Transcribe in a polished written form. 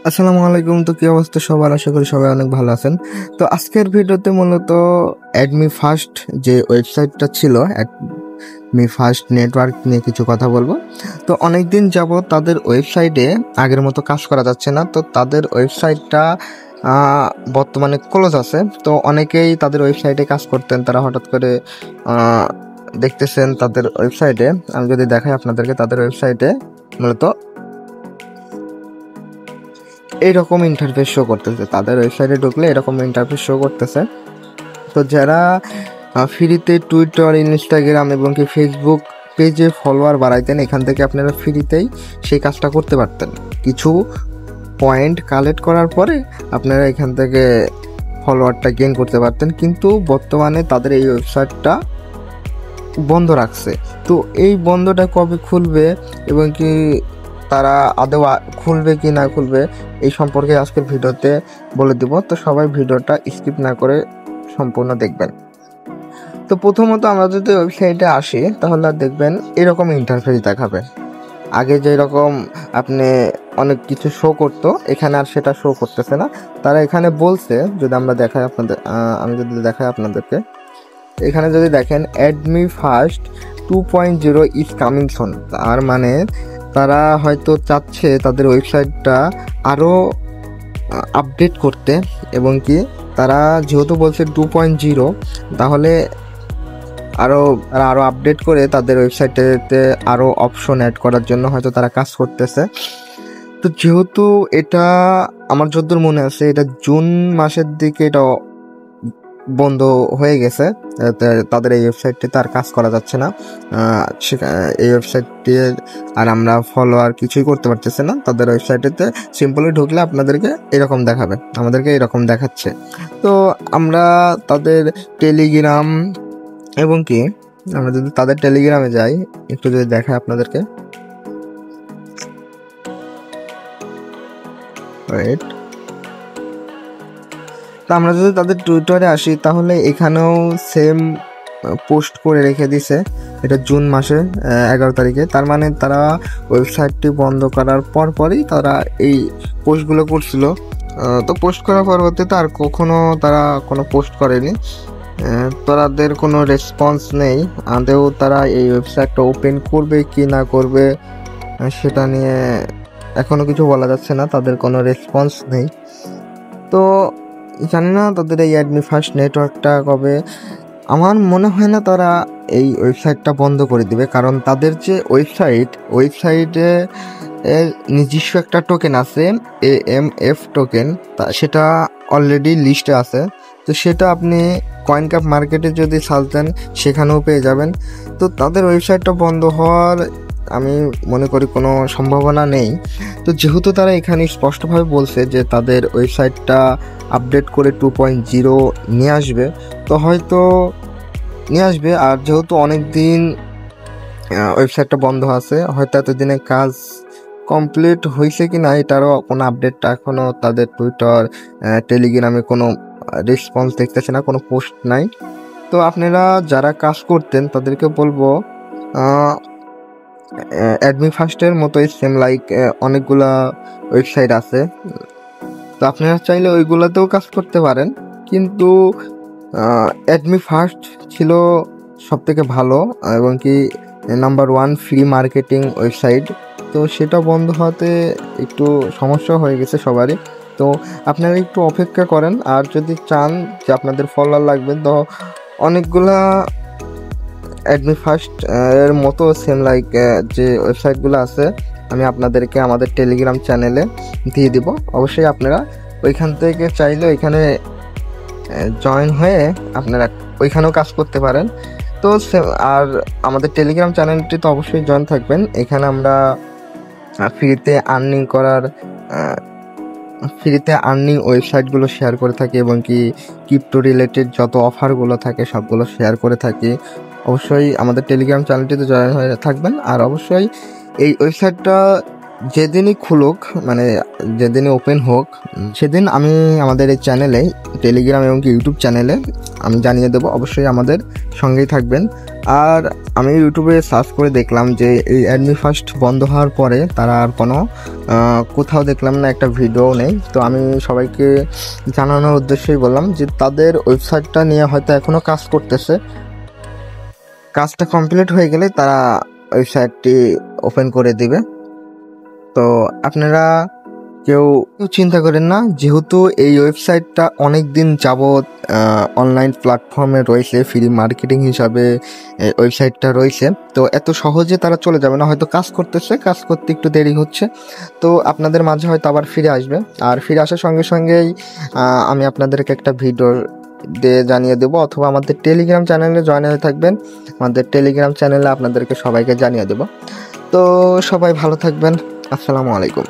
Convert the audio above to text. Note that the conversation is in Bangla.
আসসালামু আলাইকুম। তো কি অবস্থা সবার? আশা করি সবাই অনেক ভালো আছেন। তো আজকের ভিডিওতে মূলত অ্যাডমি ফার্স্ট যে ওয়েবসাইটটা ছিল, অ্যাডমি ফার্স্ট নেটওয়ার্ক নিয়ে কিছু কথা বলবো। তো অনেকদিন যাবত তাদের ওয়েবসাইটে আগের মতো কাজ করা যাচ্ছে না। তো তাদের ওয়েবসাইটটা বর্তমানে ক্লোজ আছে। তো অনেকেই তাদের ওয়েবসাইটে কাজ করতেন, তারা হঠাৎ করে দেখতেছেন তাদের ওয়েবসাইটে, আমি যদি দেখাই আপনাদেরকে, তাদের ওয়েবসাইটে মূলত এইরকম ইন্টারফেস শো করতেছে। তাদের ওয়েবসাইটে ঢুকলে এরকম ইন্টারফেস শো করতেছে। তো যারা ফ্রিতে টুইটার, ইনস্টাগ্রাম এবং কি ফেসবুক পেজে ফলোয়ার বাড়াইতেন, এখান থেকে আপনারা ফ্রিতেই সেই কাজটা করতে পারতেন। কিছু পয়েন্ট কালেক্ট করার পরে আপনারা এখান থেকে ফলোয়ারটা গেইন করতে পারতেন। কিন্তু বর্তমানে তাদের এই ওয়েবসাইটটা বন্ধ রাখছে। তো এই বন্ধটা কবে খুলবে এবং কি তারা আদৌ খুলবে কি না খুলবে, এই সম্পর্কে আজকের ভিডিওতে বলে দিব। তো সবাই ভিডিওটা স্কিপ না করে সম্পূর্ণ দেখবেন। তো প্রথমত আমরা যদি ওয়েবসাইটে আসি, তাহলে দেখবেন এরকম ইন্টারফেস দেখাবে। আগে যেরকম আপনি অনেক কিছু শো করতো, এখানে আর সেটা শো করতেছে না। তারা এখানে বলছে, যদি আমরা দেখাই আপনাদের, আমি যদি দেখাই আপনাদেরকে, এখানে যদি দেখেন অ্যাডমি ফার্স্ট 2.0 ইজ কামিং সুন। তার মানে তারা হয়তো চাচ্ছে তাদের ওয়েবসাইটটা আরও আপডেট করতে, এবং কি তারা যেহেতু বলছে 2.0, তাহলে আরও আপডেট করে তাদের ওয়েবসাইটেতে আরও অপশন অ্যাড করার জন্য হয়তো তারা কাজ করতেছে। তো যেহেতু এটা আমার যতদূর মনে আছে, এটা জুন মাসের দিকে এটা বন্ধ হয়ে গেছে, তাদের এই ওয়েবসাইটটিতে আর কাজ করা যাচ্ছে না। এই ওয়েবসাইটটি আর আমরা ফলোয়ার কিছুই করতে পারতেছি না। তাদের ওয়েবসাইটেতে সিম্পলি ঢুকলে আপনাদেরকে এরকম দেখাবে, আমাদেরকে এরকম দেখাচ্ছে। তো আমরা তাদের টেলিগ্রাম এবং কি আমরা যদি তাদের টেলিগ্রামে যাই, একটু যদি দেখাই আপনাদেরকে, রাইট। তো আমরা যদি তাদের টুইটারে আসি, তাহলে এখানেও সেম পোস্ট করে রেখে দিছে, এটা জুন মাসে 11 তারিখে। তার মানে তারা ওয়েবসাইটটি বন্ধ করার পরই তারা এই পোস্টগুলো করছিল। তো পোস্ট করার পরবর্তীতে আর কখনো তারা কোনো পোস্ট করেনি, তাদের কোনো রেসপন্স নেই। আদেও তারা এই ওয়েবসাইটটা ওপেন করবে কি না করবে সেটা নিয়ে এখনো কিছু বলা যাচ্ছে না, তাদের কোনো রেসপন্স নেই। তো জানি না তাদের এই অ্যাডমি ফার্স্ট নেটওয়ার্কটা কবে। আমার মনে হয় না তারা এই ওয়েবসাইটটা বন্ধ করে দিবে, কারণ তাদের যে ওয়েবসাইটে নিজস্ব একটা টোকেন আছে, AMF টোকেন, সেটা অলরেডি লিস্টে আছে। তো সেটা আপনি কয়েনকাপ মার্কেটে যদি সার্চ দেন, সেখানেও পেয়ে যাবেন। তো তাদের ওয়েবসাইটটা বন্ধ হওয়ার আমি মনে করি কোনো সম্ভাবনা নেই। তো যেহেতু তারা এখানে স্পষ্টভাবে বলছে যে তাদের ওয়েবসাইটটা আপডেট করে 2.0 নিয়ে আসবে, তো হয়তো নিয়ে আসবে। আর যেহেতু অনেক দিন ওয়েবসাইটটা বন্ধ আছে, হয়তো এতদিনে কাজ কমপ্লিট হয়েছে কি না এটারও কোনো আপডেটটা এখনও তাদের টুইটার, টেলিগ্রামে কোনো রেসপন্স দেখতেছে না, কোনো পোস্ট নাই। তো আপনারা যারা কাজ করতেন তাদেরকে বলবো, অ্যাডমি ফার্স্টের মতোই সেম লাইক অনেকগুলা ওয়েবসাইট আছে, তো আপনারা চাইলে ওইগুলাতেও কাজ করতে পারেন। কিন্তু অ্যাডমি ফার্স্ট ছিল সবথেকে ভালো এবং কি নাম্বার 1 ফ্রি মার্কেটিং ওয়েবসাইট। তো সেটা বন্ধ হওয়াতে একটু সমস্যা হয়ে গেছে সবারই। তো আপনারা একটু অপেক্ষা করেন, আর যদি চান যে আপনাদের ফলোয়ার লাগবে, তো অনেকগুলা অ্যাডমি ফার্স্ট এর মতো সেম লাইক যে ওয়েবসাইটগুলো আছে, আমি আপনাদেরকে আমাদের টেলিগ্রাম চ্যানেলে দিয়ে দিব। অবশ্যই আপনারা ওইখান থেকে চাইলে ওইখানে জয়েন হয়ে আপনারা ওইখানেও কাজ করতে পারেন। তো আর আমাদের টেলিগ্রাম চ্যানেলটি তো অবশ্যই জয়েন থাকবেন। এখানে আমরা ফ্রিতে আর্নিং ওয়েবসাইটগুলো শেয়ার করে থাকি, এবং কি ক্রিপ্টো রিলেটেড যত অফারগুলো থাকে সবগুলো শেয়ার করে থাকি। অবশ্যই আমাদের টেলিগ্রাম চ্যানেলটিতে জয়েন হয়ে থাকবেন। আর অবশ্যই এই ওয়েবসাইটটা যেদিনই খুলুক, মানে যেদিনই ওপেন হোক, সেদিন আমি আমাদের এই চ্যানেলে, টেলিগ্রাম এবং ইউটিউব চ্যানেলে আমি জানিয়ে দেবো। অবশ্যই আমাদের সঙ্গেই থাকবেন। আর আমি ইউটিউবে সার্চ করে দেখলাম যে এই অ্যাডমি ফার্স্ট বন্ধ হওয়ার পরে তারা আর কোনো কোথাও দেখলাম না, একটা ভিডিও নেই। তো আমি সবাইকে জানানোর উদ্দেশ্যেই বললাম যে তাদের ওয়েবসাইটটা নিয়ে হয়তো এখনও কাজ করতেছে, কাজটা কমপ্লিট হয়ে গেলে তারা ওয়েবসাইটটি ওপেন করে দিবে। তো আপনারা কেউ চিন্তা করেন না, যেহেতু এই ওয়েবসাইটটা অনেক দিন যাবৎ অনলাইন প্ল্যাটফর্মে রয়েছে, ফ্রি মার্কেটিং হিসাবে ওয়েবসাইটটা রয়েছে, তো এত সহজে তারা চলে যাবে না। হয়তো কাজ করতেছে, কাজ করতে একটু দেরি হচ্ছে, তো আপনাদের মাঝে হয়তো আবার ফিরে আসবে। আর ফিরে আসার সঙ্গে সঙ্গেই আমি আপনাদেরকে একটা ভিডিও দিয়ে জানিয়ে দেবো, অথবা আমাদের টেলিগ্রাম চ্যানেলে জয়েন হয়ে থাকবেন। আমাদের টেলিগ্রাম চ্যানেলে আপনাদেরকে সবাইকে জানিয়ে দেবো। তো সবাই ভালো থাকবেন। আসসালামু আলাইকুম।